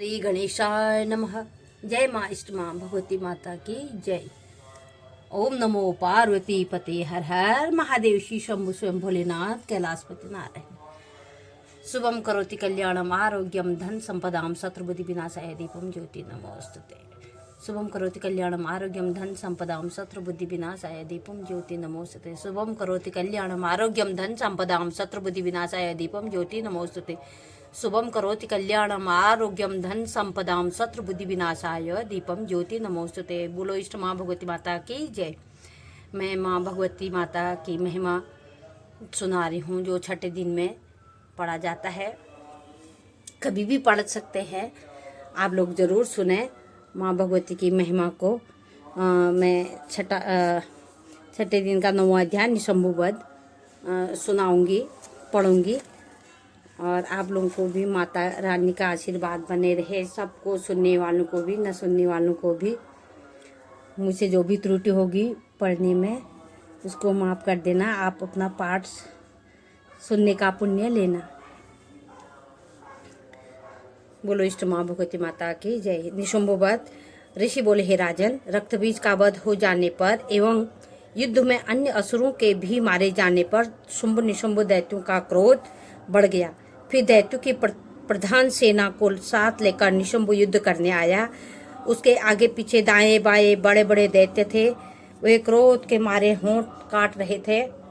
श्री गणेशाय नमः। जय माँ इष्ट माँ भगवती माता की जय। ओम नमो पार्वती पते हर हर महादेव श्री शंभु स्वयं भोलेनाथ कैलाशपति नारायण। शुभम करोति कल्याणम आरोग्यम धन संपदाम शत्रुबुद्धि विनाशाय दीपम ज्योति नमोस्तुते। शुभम करोति कल्याणम आरोग्यम धन संपदाम शत्रुबुद्धि विनाशाय दीपम ज्योति नमोस्तुते। शुभम करोति कल्याणम आरोग्यम धन संपदाम शत्रुबुद्धि विनाशाय दीपम ज्योति नमोस्तुते। शुभम करोति कल्याणम आरोग्यम धन संपदाम शत्रुबुद्धि विनाशाय दीपम ज्योति नमोस्तुते। बोलो इष्ट माँ भगवती माता की जय। मैं माँ भगवती माता की महिमा सुना रही हूँ जो छठे दिन में पढ़ा जाता है। कभी भी पढ़ सकते हैं, आप लोग ज़रूर सुने माँ भगवती की महिमा को। मैं छठे दिन का 9वां अध्याय निशंभुवध सुनाऊंगी, पढ़ूंगी। और आप लोगों को भी माता रानी का आशीर्वाद बने रहे, सबको, सुनने वालों को भी, न सुनने वालों को भी। मुझसे जो भी त्रुटि होगी पढ़ने में उसको माफ़ कर देना। आप अपना पाठ सुनने का पुण्य लेना। बोलो इष्ट माँ भगवती माता की जय। निशंभुवध। ऋषि बोले, हे राजन, रक्त बीज का वध हो जाने पर एवं युद्ध में अन्य असुरों के भी मारे जाने पर शुंभ निशंभ दैत्यों का क्रोध बढ़ गया। फिर दैत्यों की प्रधान सेना को साथ लेकर निशंभ युद्ध करने आया। उसके आगे पीछे दाएं बाएं बड़े बड़े दैत्य थे। वे क्रोध के मारे होंठ काट रहे थे।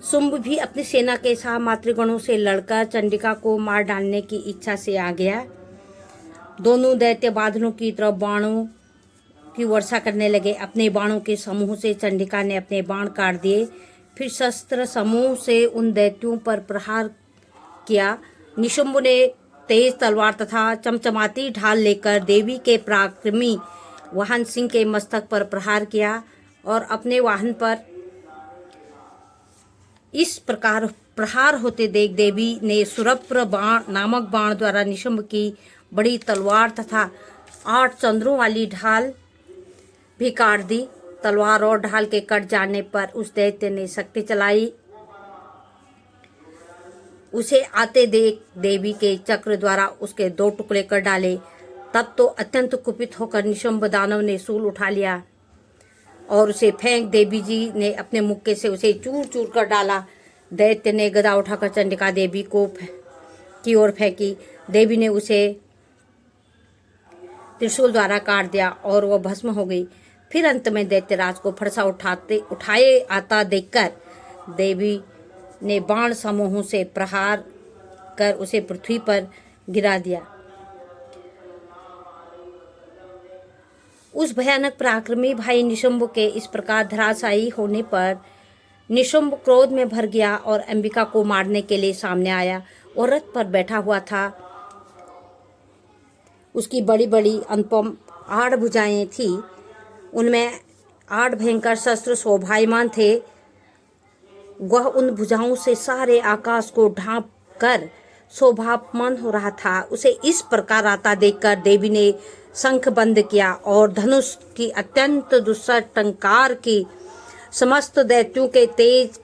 शुंभ भी अपनी सेना के साथ मातृगणों से लड़कर चंडिका को मार डालने की इच्छा से आ गया। दोनों दैत्य बादलों की तरफ बाणों की वर्षा करने लगे। अपने बाणों के समूह से चंडिका ने अपने बाण काट दिए। फिर शस्त्र समूह से उन दैत्यों पर प्रहार किया। निशंभ ने तेज तलवार तथा चमचमाती ढाल लेकर देवी के पराक्रमी वाहन सिंह के मस्तक पर प्रहार किया और अपने वाहन पर इस प्रकार प्रहार होते देख देवी ने सुरप्र बाण नामक बाण द्वारा निशंभ की बड़ी तलवार तथा 8 चंद्रों वाली ढाल भी काट दी। तलवार और ढाल के कट जाने पर उस दैत्य ने शक्ति चलाई। उसे आते देख देवी के चक्र द्वारा उसके 2 टुकड़े कर डाले। तब तो अत्यंत कुपित होकर निशंभ दानव ने शूल उठा लिया और उसे फेंक देवी जी ने अपने मुक्के से उसे चूर चूर कर डाला। दैत्य ने गदा उठाकर चंडिका देवी की ओर फेंकी। देवी ने उसे त्रिशूल द्वारा काट दिया और वह भस्म हो गई। फिर अंत में दैत्यराज को फरसा उठाए आता देखकर देवी ने बाण समूहों से प्रहार कर उसे पृथ्वी पर गिरा दिया। उस भयानक पराक्रमी भाई निशंभ के इस प्रकार धराशायी होने पर निशंभ क्रोध में भर गया और अंबिका को मारने के लिए सामने आया। और रथ पर बैठा हुआ था। उसकी बड़ी बड़ी अनुपम 8 भुजाएं थी। उनमें 8 भयंकर शस्त्र शोभायमान थे। वह उन भुजाओं से सारे आकाश को ढांप कर शोभायमान हो रहा था। उसे इस प्रकार आता देखकर देवी ने शंख बंद किया और धनुष की अत्यंत दुस्सह टंकार की समस्त दैत्यों के तेज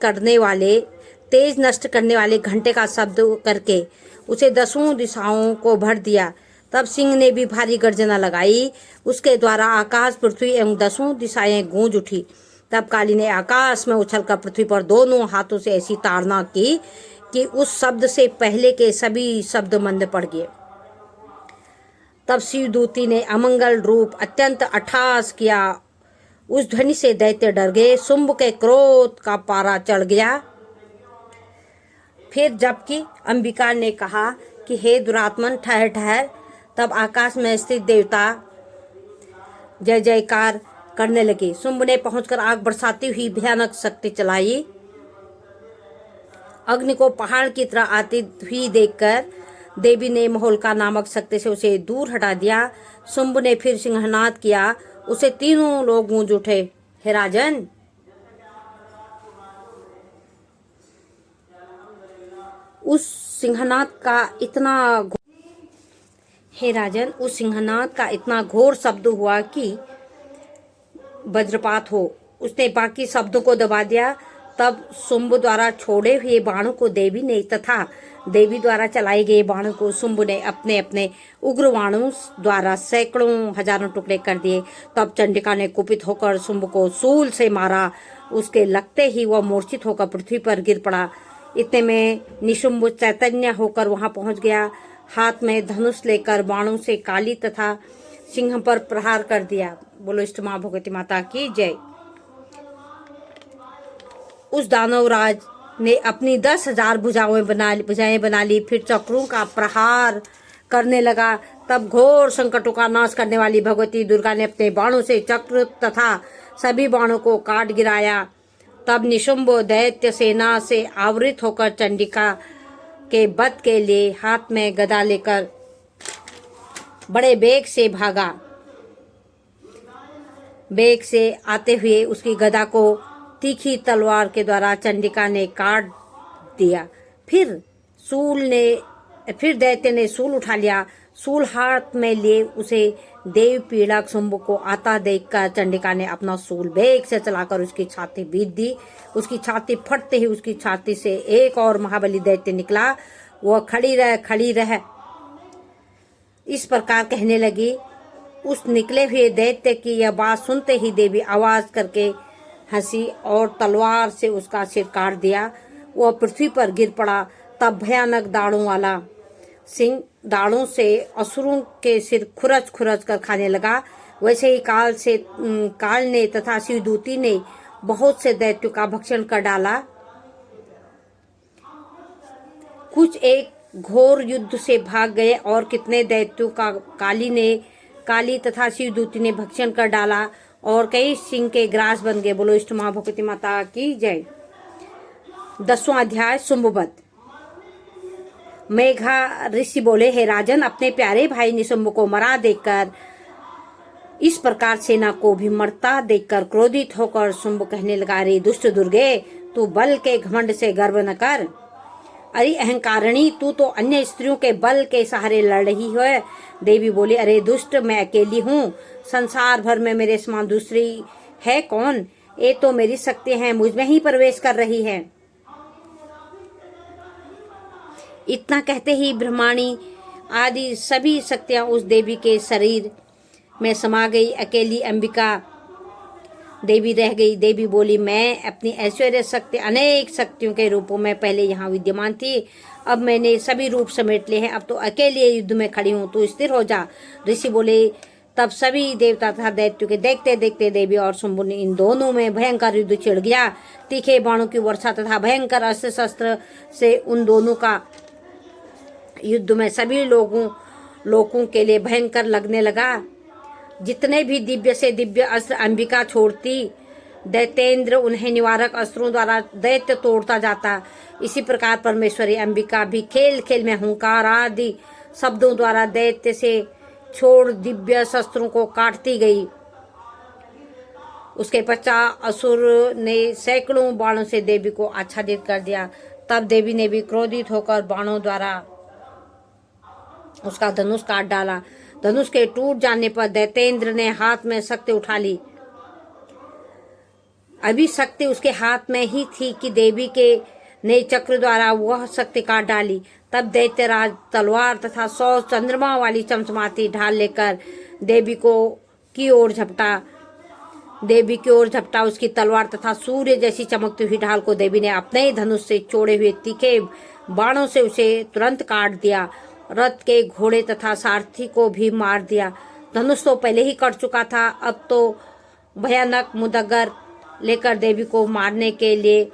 नष्ट करने वाले घंटे का शब्द करके उसे 10 दिशाओं को भर दिया। तब सिंह ने भी भारी गर्जना लगाई। उसके द्वारा आकाश, पृथ्वी एवं 10 दिशाएं गूंज उठी। तब काली ने आकाश में उछलकर पृथ्वी पर दोनों हाथों से ऐसी ताड़ना की कि उस शब्द से पहले के सभी शब्द मंद पड़ गए। तब शिवदूती ने अमंगल रूप अत्यंत अट्टहास किया। उस ध्वनि से दैत्य डर गए। शुंभ के क्रोध का पारा चढ़ गया। फिर जबकि अंबिका ने कहा कि हे दुरात्मन, ठहर ठहर, तब आकाश में स्थित देवता जय जयकार करने लगे। शुंभ ने पहुंचकर आग बरसाती हुई भयानक शक्ति चलाई। अग्नि को पहाड़ की तरह आती हुई देखकर देवी ने महोलका नामक शक्ति से उसे दूर हटा दिया। शुंभ ने फिर सिंहनाद किया। उसे तीनों लोग गूंज उठे। हे राजन, उस सिंहनाद का इतना घोर शब्द हुआ कि वज्रपात हो। उसने बाकी शब्दों को दबा दिया। तब शुंभ द्वारा छोड़े हुए बाणों को देवी ने तथा देवी द्वारा चलाए गए बाणों को शुंभ ने अपने अपने उग्र बाणों द्वारा सैकड़ों हजारों टुकड़े कर दिए। तब चंडिका ने कुपित होकर शुंभ को शूल से मारा। उसके लगते ही वह मूर्छित होकर पृथ्वी पर गिर पड़ा। इतने में निशुंभ चैतन्य होकर वहां पहुंच गया। हाथ में धनुष लेकर बाणों से काली तथा सिंह पर प्रहार कर दिया। बोलो इष्ट मां भगवती माता की जय। उस दानवराज ने अपनी 10,000 भुजाएं बना ली। फिर चक्रों का प्रहार करने लगा। तब घोर संकटों का नाश करने वाली भगवती दुर्गा ने अपने बाणों से चक्र तथा सभी बाणों को काट गिराया। तब निशुंभ दैत्य सेना से आवृत होकर चंडिका के वध के लिए हाथ में गदा लेकर बड़े वेग से भागा। वेग से आते हुए उसकी गदा को तीखी तलवार के द्वारा चंडिका ने काट दिया। फिर दैत्य ने सूल उठा लिया। सूल हाथ में लिए उसे देव पीड़क शुंभ को आता देखकर चंडिका ने अपना सूल वेग से चलाकर उसकी छाती बीत दी। उसकी छाती फटते ही उसकी छाती से एक और महाबली दैत्य निकला। वह खड़ी रह इस प्रकार कहने लगी। उस निकले हुए दैत्य की यह बात सुनते ही देवी आवाज करके हंसी और तलवार से उसका सिर काट दिया। वह पृथ्वी पर गिर पड़ा। तब भयानक दाढ़ों वाला सिंह दाढ़ों से असुरों के सिर खुरच कर खाने लगा। वैसे ही काल ने तथा शिवदूती ने बहुत से दैत्यों का भक्षण कर डाला। कुछ एक घोर युद्ध से भाग गए और कितने दैत्यों का काली तथा शिवदूती ने भक्षण कर डाला और कई सिंह के ग्रास बन गए। बोलो इष्ट मां भगवती माता की जय। 10वां अध्याय शुंभवध। मेघा ऋषि बोले, हे राजन, अपने प्यारे भाई निशुंभ को मरा देखकर इस प्रकार सेना को भी मरता देखकर क्रोधित होकर शुंभ कहने लगा, अरे दुष्ट दुर्गे, तू बल के घमंड से गर्व न कर। अरे अहंकारिणी, तू तो अन्य स्त्रियों के बल के सहारे लड़ रही है। देवी बोली, अरे दुष्ट, मैं अकेली हूँ। संसार भर में मेरे समान दूसरी है कौन? ये तो मेरी शक्ति है, मुझ में ही प्रवेश कर रही है। इतना कहते ही ब्रह्माणी आदि सभी शक्तियां उस देवी के शरीर में समा गई। अकेली अंबिका देवी रह गई। देवी बोली, मैं अपनी ऐश्वर्य शक्ति अनेक शक्तियों के रूपों में पहले यहाँ विद्यमान थी। अब मैंने सभी रूप समेट लिए हैं। अब तो अकेले युद्ध में खड़ी हूँ, तू स्थिर हो जा। ऋषि बोले, तब सभी देवता तथा दैत्यों के देखते देखते देवी और शुंभ ने इन दोनों में भयंकर युद्ध छिड़ गया। तीखे बाणों की वर्षा तथा भयंकर अस्त्र शस्त्र से उन दोनों का युद्ध में सभी लोगों के लिए भयंकर लगने लगा। जितने भी दिव्य से दिव्य अस्त्र अंबिका छोड़ती, दैतेंद्र उन्हें निवारक अस्त्रों द्वारा दैत्य तोड़ता जाता। इसी प्रकार परमेश्वरी अंबिका भी खेल खेल में हुंकार आदि शब्दों द्वारा दैत्य से छोड़ दिव्य शस्त्रों को काटती गई। उसके पश्चात असुर ने सैकड़ों बाणों से देवी को आच्छादित कर दिया। तब देवी ने भी क्रोधित होकर बाणों द्वारा उसका धनुष काट डाला। धनुष के टूट जाने पर दैतेंद्र ने हाथ में शक्ति उठा ली। अभी शक्ति उसके हाथ में ही थी कि देवी के ने चक्र द्वारा वह शक्ति काट डाली। तब दैत्यराज तलवार तथा 100 चंद्रमा वाली चमचमाती ढाल लेकर देवी की ओर झपटा। उसकी तलवार तथा सूर्य जैसी चमकती हुई ढाल को देवी ने अपने धनुष से छोड़े हुए तीखे बाणों से उसे तुरंत काट दिया। रथ के घोड़े तथा सारथी को भी मार दिया। धनुष तो पहले ही कट चुका था। अब तो भयानक मुदगर लेकर देवी को मारने के लिए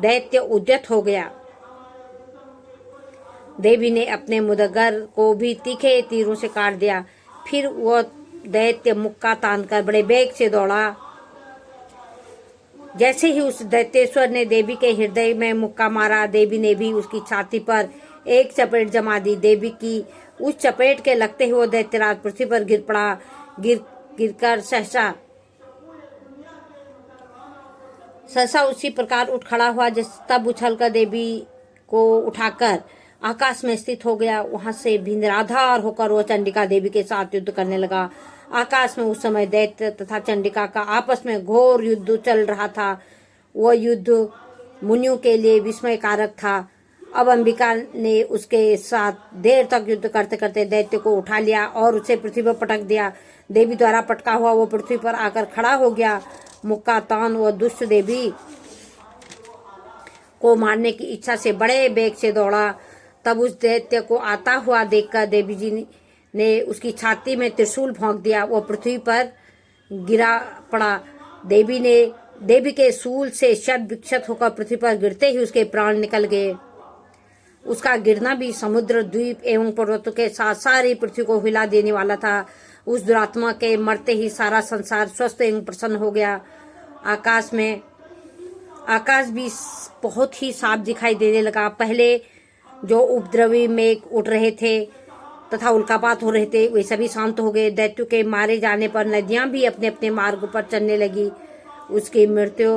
दैत्य उद्यत हो गया। देवी ने अपने मुदगर को भी तीखे तीरों से काट दिया। फिर वह दैत्य मुक्का तानकर बड़े वेग से दौड़ा। जैसे ही उस दैत्येश्वर ने देवी के हृदय में मुक्का मारा, देवी ने भी उसकी छाती पर एक चपेट जमा दी। देवी की उस चपेट के लगते ही वो दैत्यराज पृथ्वी पर गिर पड़ा। गिरकर सहसा उसी प्रकार उठ खड़ा हुआ। तब उछलकर देवी को उठाकर आकाश में स्थित हो गया। वहां से भी निराधार होकर वह चंडिका देवी के साथ युद्ध करने लगा। आकाश में उस समय दैत्य तथा चंडिका का आपस में घोर युद्ध चल रहा था। वह युद्ध मुनियों के लिए विस्मयकारक था। अब अंबिका ने उसके साथ देर तक युद्ध करते करते दैत्य को उठा लिया और उसे पृथ्वी पर पटक दिया। देवी द्वारा पटका हुआ वो पृथ्वी पर आकर खड़ा हो गया। मुक्कातान व दुष्ट देवी को मारने की इच्छा से बड़े वेग से दौड़ा। तब उस दैत्य को आता हुआ देखकर देवी जी ने उसकी छाती में त्रिशूल भोंक दिया। वो पृथ्वी पर गिरा पड़ा। देवी के शूल से शत विक्षत होकर पृथ्वी पर गिरते ही उसके प्राण निकल गए। उसका गिरना भी समुद्र, द्वीप एवं पर्वतों के साथ सारी पृथ्वी को हिला देने वाला था। उस दुरात्मा के मरते ही सारा संसार स्वस्थ एवं प्रसन्न हो गया। आकाश भी बहुत ही साफ दिखाई देने लगा। पहले जो उपद्रवी मेघ उड़ रहे थे तथा उल्कापात हो रहे थे वे सभी शांत हो गए। दैत्यों के मारे जाने पर नदियां भी अपने अपने मार्ग पर चलने लगी। उसकी मृत्यु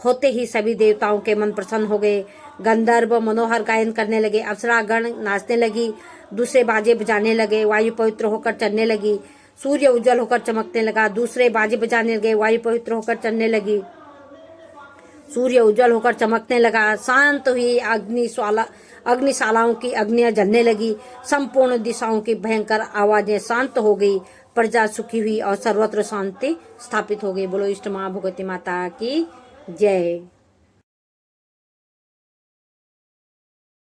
होते ही सभी देवताओं के मन प्रसन्न हो गए। गंधर्व मनोहर गायन करने लगे, अप्सरागण नाचने लगी, दूसरे बाजे बजाने लगे, वायु पवित्र होकर चलने लगी। सूर्य उज्जवल होकर चमकने लगा, दूसरे बाजे बजाने लगे, वायु पवित्र होकर चलने लगी। सूर्य उज्जवल होकर चमकने लगा, शांत हुई अग्निशालाओं की अग्नियां जलने लगी। संपूर्ण दिशाओं की भयंकर आवाजें शांत हो गई। प्रजा सुखी हुई और सर्वत्र शांति स्थापित हो गई। बोलो इष्ट माँ भगवती माता की जय।